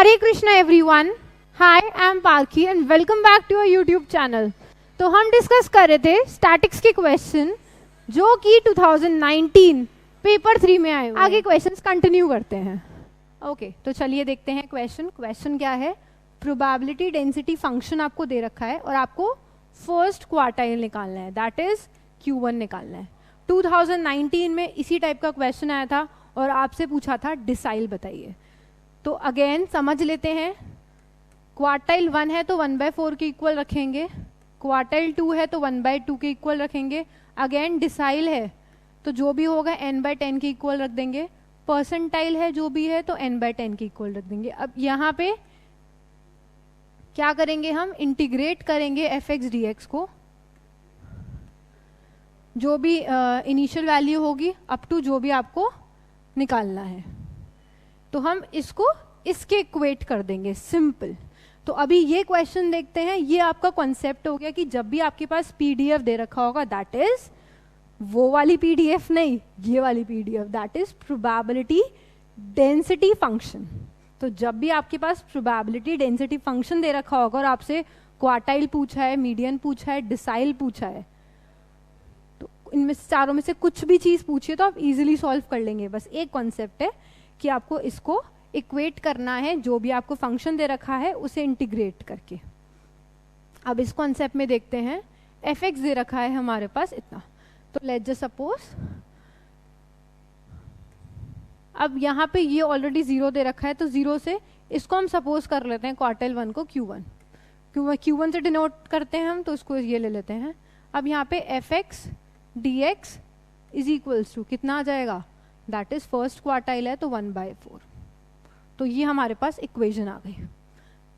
Hare Krishna everyone, hi I am Parki and welcome back to our YouTube channel. तो हम discuss कर रहे थे स्टैटिक्स के क्वेश्चन जो कि 2019 पेपर 3 में आए हुए। आगे क्वेश्चंस कंटिन्यू करते हैं। ओके, तो चलिए देखते हैं क्वेश्चन क्या है। प्रोबेबिलिटी डेंसिटी फंक्शन आपको दे रखा है और आपको फर्स्ट क्वार्टाइल निकालना है, दैट इज Q1 निकालना है। 2019 में इसी टाइप का क्वेश्चन आया था और आपसे पूछा था डिसाइल बताइए। तो अगेन समझ लेते हैं, क्वार्टाइल 1 है तो 1/4 के इक्वल रखेंगे, क्वार्टाइल 2 है तो 1/2 के इक्वल रखेंगे। अगेन डिसाइल है तो जो भी होगा n/10 के इक्वल रख देंगे, परसेंटाइल है जो भी है तो n/10 के इक्वल रख देंगे। अब यहाँ पे क्या करेंगे, हम इंटीग्रेट करेंगे fx dx को, जो भी इनिशियल वैल्यू होगी अप टू जो भी आपको निकालना है, तो हम इसको इसके इक्वेट कर देंगे, सिंपल। तो अभी ये क्वेश्चन देखते हैं, ये आपका कॉन्सेप्ट हो गया कि जब भी आपके पास पीडीएफ दे रखा होगा, दैट इज वो वाली पीडीएफ नहीं, ये वाली PDF, that is probability density function. तो जब भी आपके पास प्रोबेबिलिटी डेंसिटी फंक्शन दे रखा होगा और आपसे क्वार्टाइल पूछा है, मीडियन पूछा है, डिसाइल पूछा है, तो इनमें से चारों में से कुछ भी चीज पूछिए तो आप इजीली सॉल्व कर लेंगे। बस एक कॉन्सेप्ट है कि आपको इसको इक्वेट करना है, जो भी आपको फंक्शन दे रखा है उसे इंटीग्रेट करके। अब इस कॉन्सेप्ट में देखते हैं, fx दे रखा है हमारे पास इतना, तो लेट्स जस्ट सपोज, अब यहाँ पे ये ऑलरेडी 0 दे रखा है, तो 0 से इसको हम सपोज कर लेते हैं क्वार्टाइल 1 को Q1 से डिनोट करते हैं हम, तो इसको ये ले लेते हैं। अब यहाँ पे fx dx is equals to कितना आ जाएगा, दैट इज फर्स्ट क्वार्टाइल है तो 1/4। तो ये हमारे पास इक्वेशन आ गई।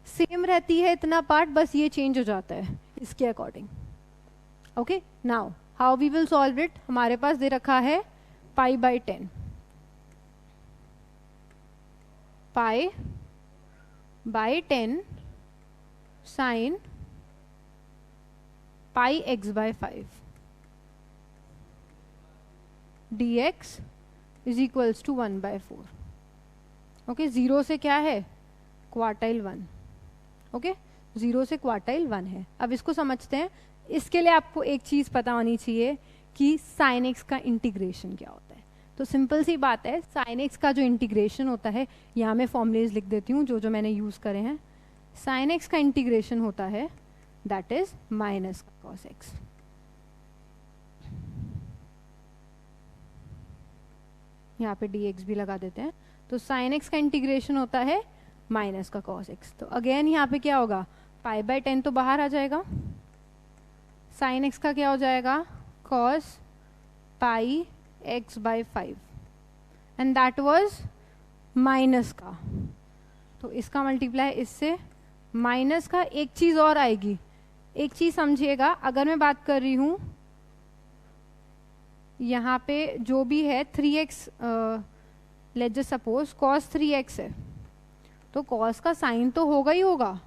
सेम रहती है इतना पार्ट, बस ये चेंज हो जाता है इसके according. Okay, now how we will solve it. हमारे पास दे रखा है π/10, π/10 sine πx/5 dx is equals to 1/4। Okay, 0 से क्या है, क्वार्टाइल 1। ओके, 0 से क्वार्टाइल 1 है। अब इसको समझते हैं। इसके लिए आपको एक चीज पता होनी चाहिए कि साइन एक्स का इंटीग्रेशन क्या होता है। तो सिंपल सी बात है, साइन एक्स का जो इंटीग्रेशन होता है, यहाँ मैं फॉर्मूलेज लिख देती हूँ जो मैंने यूज करे हैं। साइन एक्स का इंटीग्रेशन होता है दैट इज माइनस का कॉस एक्स। यहाँ पे dx भी लगा देते हैं। तो साइन एक्स का इंटीग्रेशन होता है माइनस का कॉस एक्स। तो अगेन यहाँ पे क्या होगा, π/10 तो बाहर आ जाएगा, साइन एक्स का क्या हो जाएगा, cos πx/5 and that was minus का। तो इसका मल्टीप्लाई इससे माइनस का। एक चीज और आएगी, एक चीज समझिएगा, अगर मैं बात कर रही हूं यहाँ पे जो भी है 3x, let's just suppose cos 3x है, तो cos का साइन तो होगा ही होगा,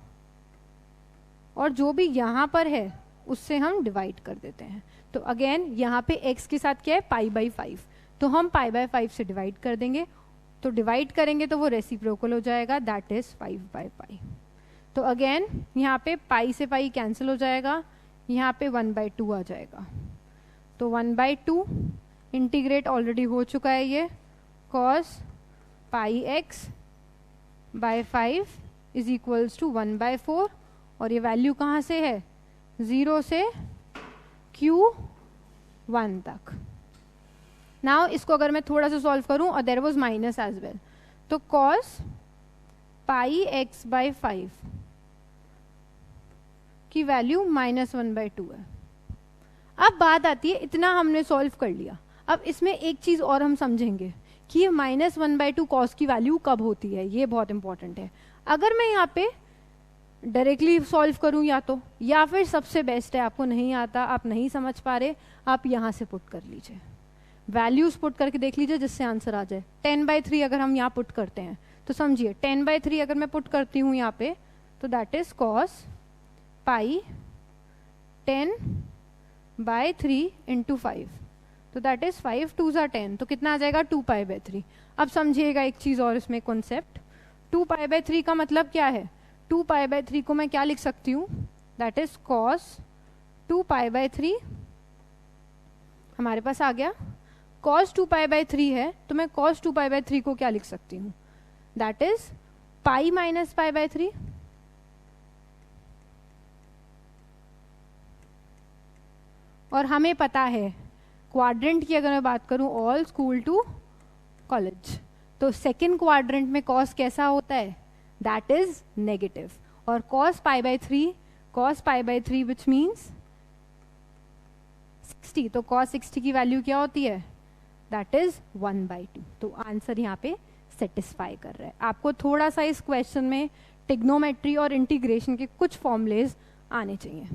और जो भी यहाँ पर है उससे हम डिवाइड कर देते हैं। तो अगेन यहाँ पे x के साथ क्या है, π/5, तो हम π/5 से डिवाइड कर देंगे। तो डिवाइड करेंगे तो वो रेसिप्रोकल हो जाएगा, दैट इज 5/π। तो अगेन यहाँ पे पाई से पाई कैंसिल हो जाएगा, यहाँ पे 1/2 आ जाएगा। तो 1/2 इंटीग्रेट ऑलरेडी हो चुका है ये, cos πx/5 is equals to 1/4, और ये वैल्यू कहाँ से है, 0 से Q1 तक। नाउ इसको अगर मैं थोड़ा सा सॉल्व करूं, और there was minus as well, तो cos πx/5 की वैल्यू -1/2 है। अब बात आती है, इतना हमने सॉल्व कर लिया, अब इसमें एक चीज और हम समझेंगे कि ये -1/2 कॉस की वैल्यू कब होती है, ये बहुत इंपॉर्टेंट है। अगर मैं यहाँ पे डायरेक्टली सॉल्व करूं या फिर सबसे बेस्ट है, आपको नहीं आता, आप नहीं समझ पा रहे, आप यहाँ से पुट कर लीजिए, वैल्यूज पुट करके देख लीजिए जिससे आंसर आ जाए। 10/3 अगर हम यहाँ पुट करते हैं तो समझिए 10/3 अगर मैं पुट करती हूँ यहाँ पे, तो दैट इज cos π10/3 इंटू 5, तो दैट इज 5 2 10, तो कितना आ जाएगा 2π/3। अब समझिएगा एक चीज और इसमें कॉन्सेप्ट, 2π/3 का मतलब क्या है? 2π/3 को मैं क्या लिख सकती हूँ? दैट इज cos 2π/3 हमारे पास आ गया। cos 2π/3 है तो मैं cos 2π/3 को क्या लिख सकती हूँ? That is pi minus π/3। और हमें पता है क्वाड्रेंट की अगर मैं बात करूं, ऑल स्कूल टू कॉलेज, तो सेकेंड क्वाड्रेंट में cos कैसा होता है? That is negative. और cos π/3 विच मीन्स 60, तो cos 60 की वैल्यू क्या होती है? That is 1/2। तो आंसर यहाँ पे सेटिस्फाई कर रहा है। आपको थोड़ा सा इस क्वेश्चन में टिग्नोमेट्री और इंटीग्रेशन के कुछ फॉर्मूलेज आने चाहिए।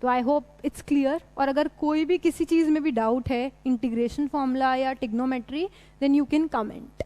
तो आई होप इट्स क्लियर। और अगर कोई भी किसी चीज़ में भी डाउट है, इंटीग्रेशन फॉर्मूला या trigonometry, then you can comment.